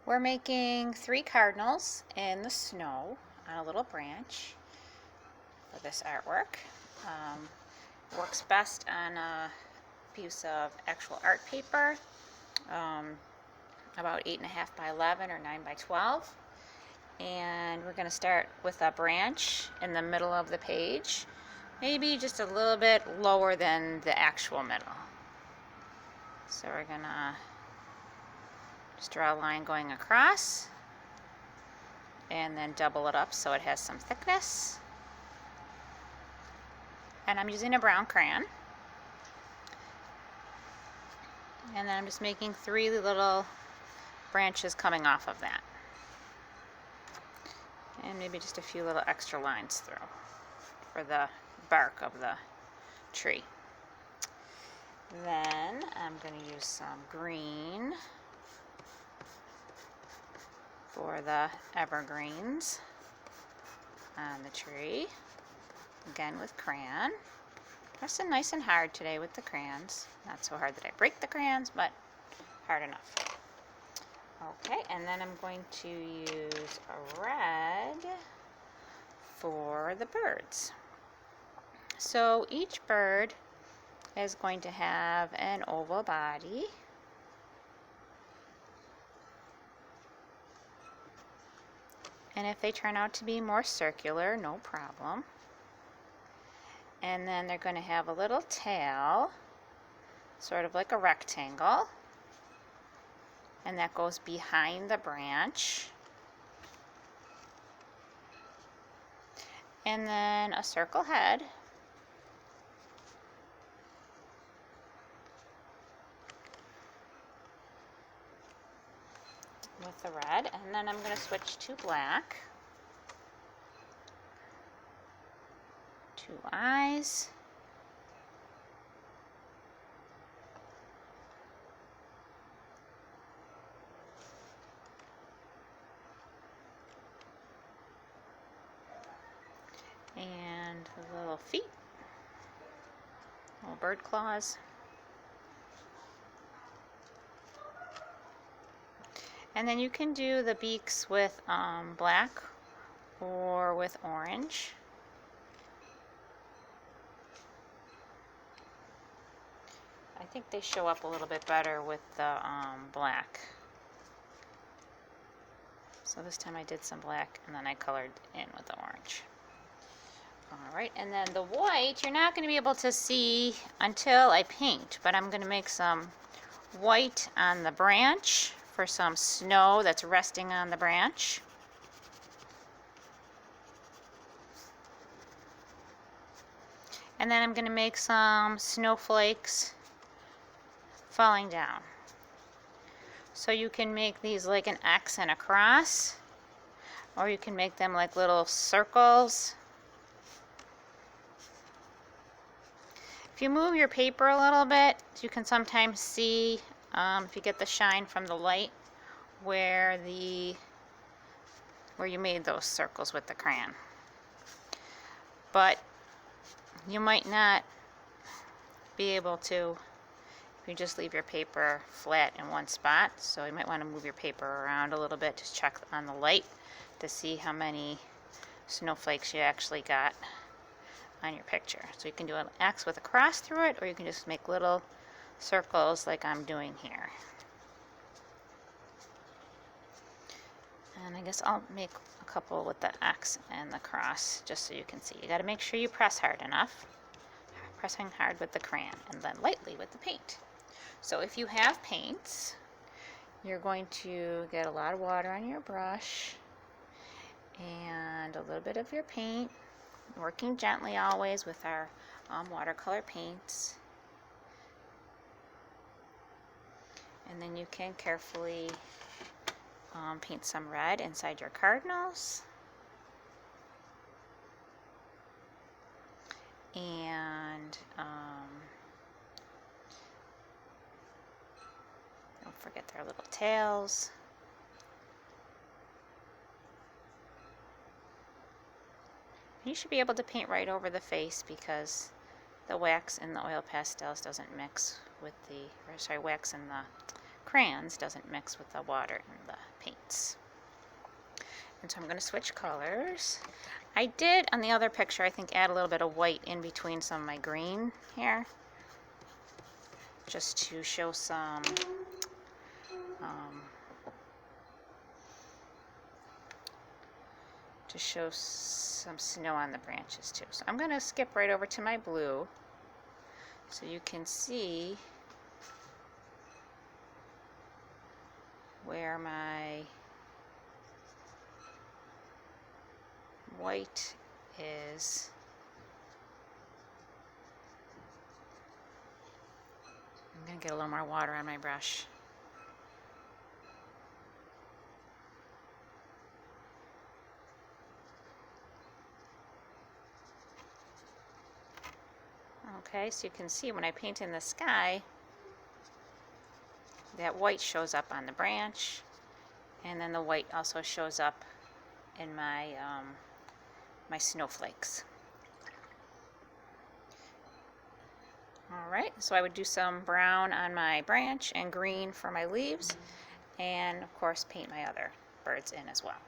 We're making 3 cardinals in the snow on a little branch for this artwork. Works best on a piece of actual art paper, about 8.5 by 11 or 9 by 12. And we're going to start with a branch in the middle of the page, maybe just a little bit lower than the actual middle. So we're going to just draw a line going across and then double it up so it has some thickness. And I'm using a brown crayon. And then I'm just making 3 little branches coming off of that. And maybe just a few little extra lines through for the bark of the tree. Then I'm going to use some green for the evergreens on the tree. Again with crayon. Pressing nice and hard today with the crayons. Not so hard that I break the crayons, but hard enough. Okay, and then I'm going to use a red for the birds. So each bird is going to have an oval body. And if they turn out to be more circular, no problem. And then they're going to have a little tail, sort of like a rectangle. And that goes behind the branch. And then a circle head. With the red, and then I'm going to switch to black. 2 eyes. And the little feet. Little bird claws. And then you can do the beaks with black or with orange. I think they show up a little bit better with the black. So this time I did some black and then I colored in with the orange. Alright, and then the white you're not going to be able to see until I paint, but I'm going to make some white on the branch for some snow that's resting on the branch. And then I'm going to make some snowflakes falling down. So you can make these like an X and a cross, or you can make them like little circles. If you move your paper a little bit, you can sometimes see, if you get the shine from the light, where you made those circles with the crayon. But you might not be able to if you just leave your paper flat in one spot. So you might want to move your paper around a little bit to check on the light to see how many snowflakes you actually got on your picture. So you can do an X with a cross through it, or you can just make little circles like I'm doing here. And I guess I'll make a couple with the X and the cross just so you can see. You got to make sure you press hard enough. Pressing hard with the crayon and then lightly with the paint. So if you have paints, you're going to get a lot of water on your brush and a little bit of your paint, working gently always with our watercolor paints. And then you can carefully paint some red inside your cardinals. And don't forget their little tails. You should be able to paint right over the face because the wax in the oil pastels doesn't mix with the, wax in the crayons doesn't mix with the water and the paints. And so I'm going to switch colors. I did, on the other picture, I think add a little bit of white in between some of my green here, just to show some snow on the branches too. So I'm going to skip right over to my blue so you can see where my white is. I'm going to get a little more water on my brush. Okay, so you can see when I paint in the sky, that white shows up on the branch, and then the white also shows up in my my snowflakes. Alright, so I would do some brown on my branch and green for my leaves, and of course paint my other birds in as well.